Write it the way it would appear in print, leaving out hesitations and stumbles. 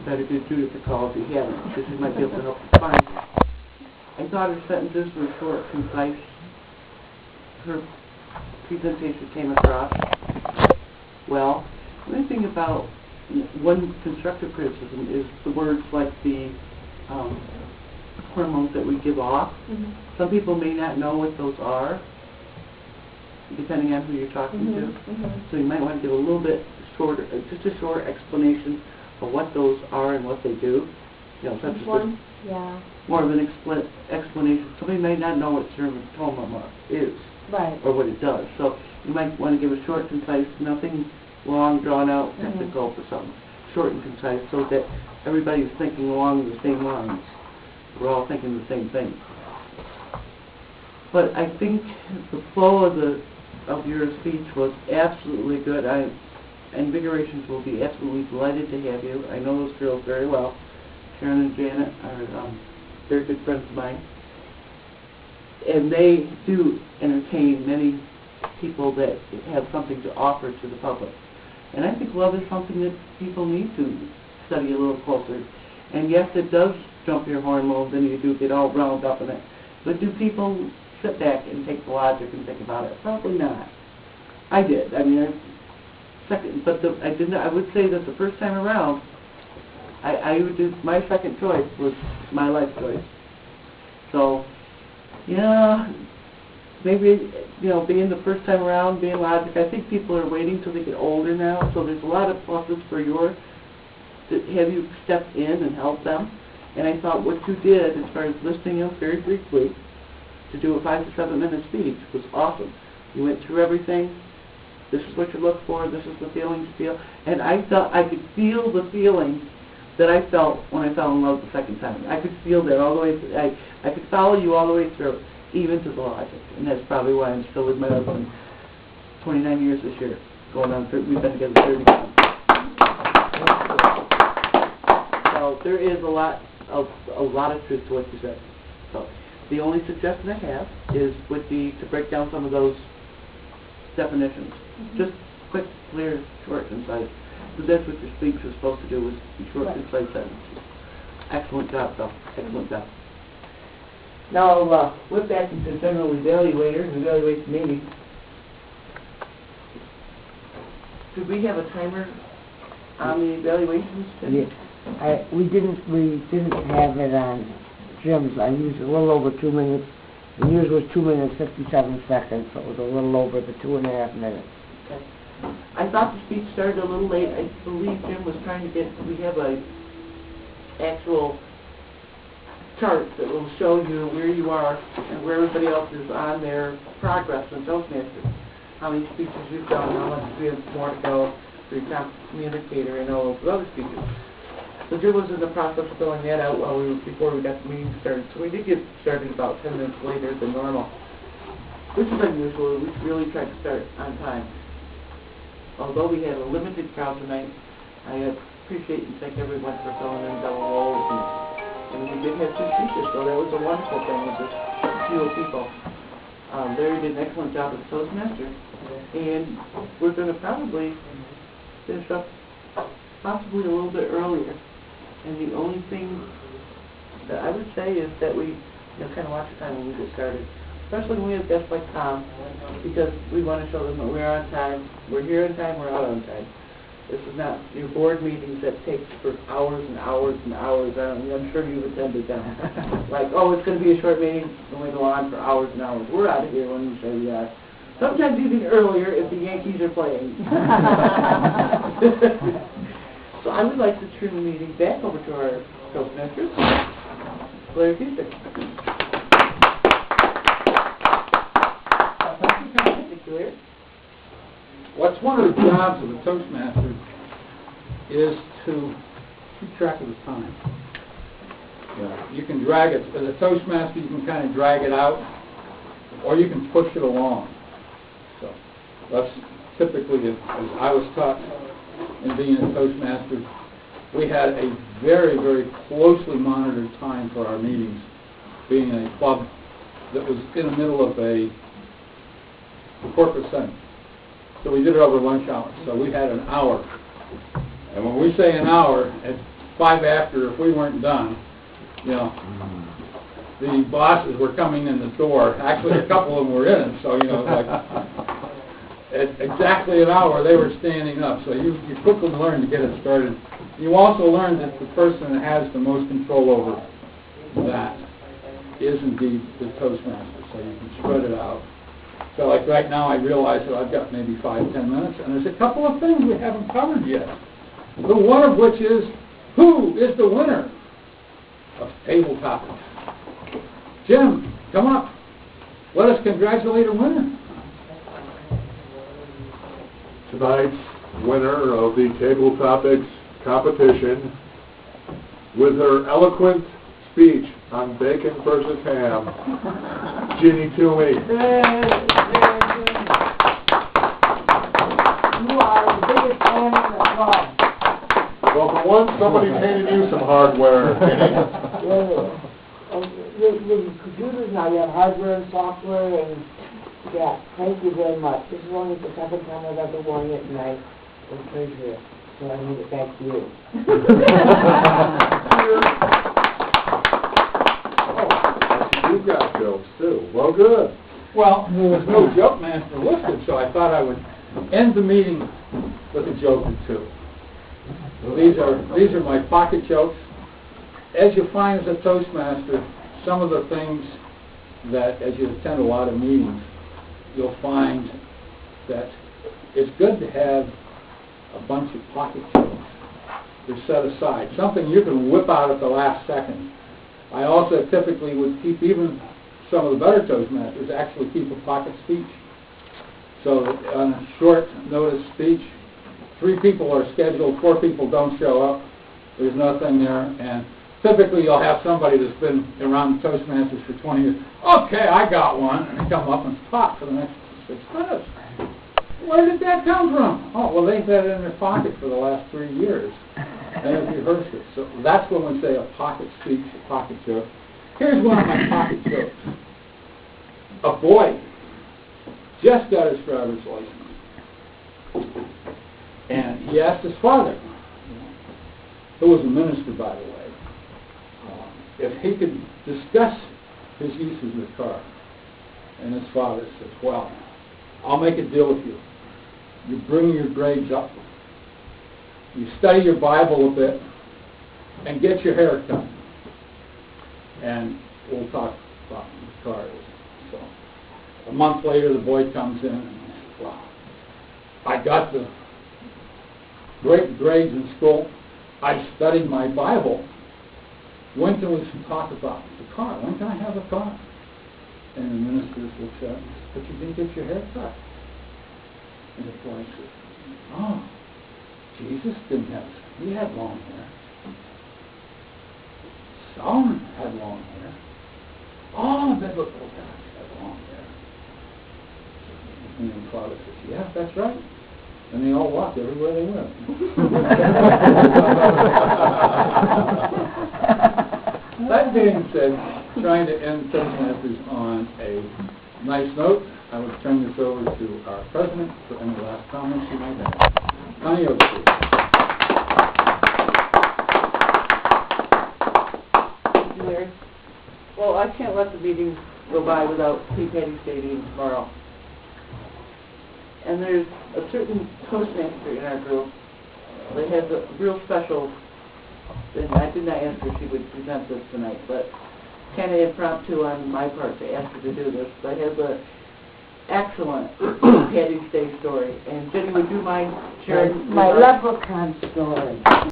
better give Judith a call if you haven't, because she might be able to help you find it. I thought her sentences were short, concise. Her presentation came across well. The only thing about one constructive criticism is the words like the hormones that we give off. Mm-hmm. Some people may not know what those are, depending on who you're talking Mm-hmm. to. So you might want to give a little bit shorter, just a short explanation of what those are and what they do. You know, such as One, yeah. more of an explanation. Somebody may not know what dermatoma is, Right. or what it does. So you might want to give a short, concise, nothing long, drawn out, technical for something. Short and concise, so that everybody's thinking along the same lines. We're all thinking the same thing. But I think the flow of your speech was absolutely good. Invigorations will be absolutely delighted to have you. I know those girls very well. Sharon and Janet are very good friends of mine. And they do entertain many people that have something to offer to the public. And I think love is something that people need to study a little closer. And yes, it does jump your hormones and you do get all round up in it. But do people sit back and take the logic and think about it? Probably not. I did. I mean, I would say that the first time around, my second choice was my life choice. So, yeah, maybe, being the first time around, being logic, I think people are waiting till they get older now, so there's a lot of pluses for to have you step in and help them. And I thought what you did as far as listing them very briefly to do a 5 to 7 minute speech was awesome. You went through everything. This is what you look for. This is the feeling you feel. And I felt I could feel the feeling that I felt when I fell in love the second time. I could feel that all the way through. I could follow you all the way through, even to the logic. And that's probably why I'm still with my husband 29 years this year. We've been together 30 years. So there is a lot of truth to what you said. So the only suggestion I have would be to break down some of those definitions. Just quick, clear, short, concise. Because that's what your speech was supposed to do, was be short, concise sentences. Excellent job, though. Excellent job. Now, we're back into general evaluator and evaluation meeting. Did we have a timer on the evaluations? Yeah. We didn't have it on Jim's. I used a little over 2 minutes. And yours was 2 minutes 57 seconds, so it was a little over the 2.5 minutes. Okay. I thought the speech started a little late. I believe Jim was trying to we have a actual chart that will show you where you are and where everybody else is on their progress in Toastmasters. How many speeches you've done, how much you have more to go for your top communicator and all of the other speeches. So Jim was in the process of filling that out before we got the meeting started. So we did get started about 10 minutes later than normal, which is unusual. We really tried to start on time. Although we had a limited crowd tonight, I appreciate and thank everyone for filling in double roles. And we did have 2 speakers, so that was a wonderful thing with just few people. Larry did an excellent job as Toastmaster. And we're going to probably finish up possibly a little bit earlier. And the only thing that I would say is that we kind of watch the time when we get started. Especially when we have guests like Tom, because we want to show them that we're on time. We're here on time, we're out on time. This is not your board meetings that take for hours and hours and hours. I'm sure you've attended them. Like, it's going to be a short meeting, and we go on for hours and hours. We're out of here when we say we are. Sometimes even earlier if the Yankees are playing. So I would like to turn the meeting back over to our Toastmasters, Larry Fuster. What's one of the jobs of a Toastmaster is to keep track of the time. You can drag it. As a Toastmaster, you can kind of drag it out, or you can push it along. So that's typically, as I was taught in being a Toastmaster, we had a very, very closely monitored time for our meetings, being a club that was in the middle of a corporate center. So we did it over lunch hour. So we had an hour. And when we say an hour, 5 after, if we weren't done, you know, the bosses were coming in the door. Actually, a couple of them were in it, so, you know, like, at exactly an hour, they were standing up. So you quickly learn to get it started. You also learn that the person that has the most control over that is indeed the Toastmaster, so you can spread it out. So like right now, I realize that I've got maybe 5-10 minutes, and there's a couple of things we haven't covered yet. The one of which is, who is the winner of Table Topics? Jim, come up. Let us congratulate a winner. Tonight's winner of the Table Topics competition, with her eloquent speech on bacon versus ham, Ginny Toomey. You are the biggest fan in the club. Well, for once, somebody painted you some hardware, Ginny. The computers now, you have hardware and software, and yeah, thank you very much. This is only the second time I've ever won it, and I was treasurer, so I need it back to you. You've got jokes, too. Well, good. Well, there was no joke master listed, so I thought I would end the meeting with a joke or two. These are my pocket jokes. As you find as a Toastmaster, some of the things that, as you attend a lot of meetings, you'll find that it's good to have a bunch of pocket jokes. They're set aside, something you can whip out at the last second. I also typically would keep, even some of the better Toastmasters actually keep a pocket speech. So on a short notice speech, 3 people are scheduled, 4 people don't show up, there's nothing there, and typically you'll have somebody that's been around Toastmasters for 20 years. Okay, I got one, and they come up and talk for the next 6 minutes. Where did that come from? Oh, well, they've had it in their pocket for the last 3 years. They have rehearsed it. So that's when we say a pocket speech, a pocket joke. Here's one of my pocket jokes. A boy just got his driver's license. And he asked his father, who was a minister, by the way, if he could discuss his use of the car. And his father says, well, I'll make a deal with you. You bring your grades up, you study your Bible a bit, and get your hair cut. And we'll talk about the car. So a month later, the boy comes in and he says, well, I got the great grades in school. I studied my Bible. When can we talk about the car? When can I have a car? And the minister looks at him and says, but you didn't get your hair cut. And the boy says, oh, Jesus didn't have, he had long hair. Solomon had long hair. All biblical guys had long hair. And then Father says, yeah, that's right. And they all walked everywhere they went. That being said, trying to end Toastmasters on a nice note, I would turn this over to our president for any last comments you might have. Connie, over to you. Thank you, Larry. Well, I can't let the meeting go by without St. Patty's Day meeting tomorrow. And there's a certain Toastmaster in our group that has a real special, and I did not ask her if she would present this tonight, but kind of impromptu on my part to ask her to do this. But has a excellent Patty's Day story. And Jenny, would you mind sharing? My leprechaun story.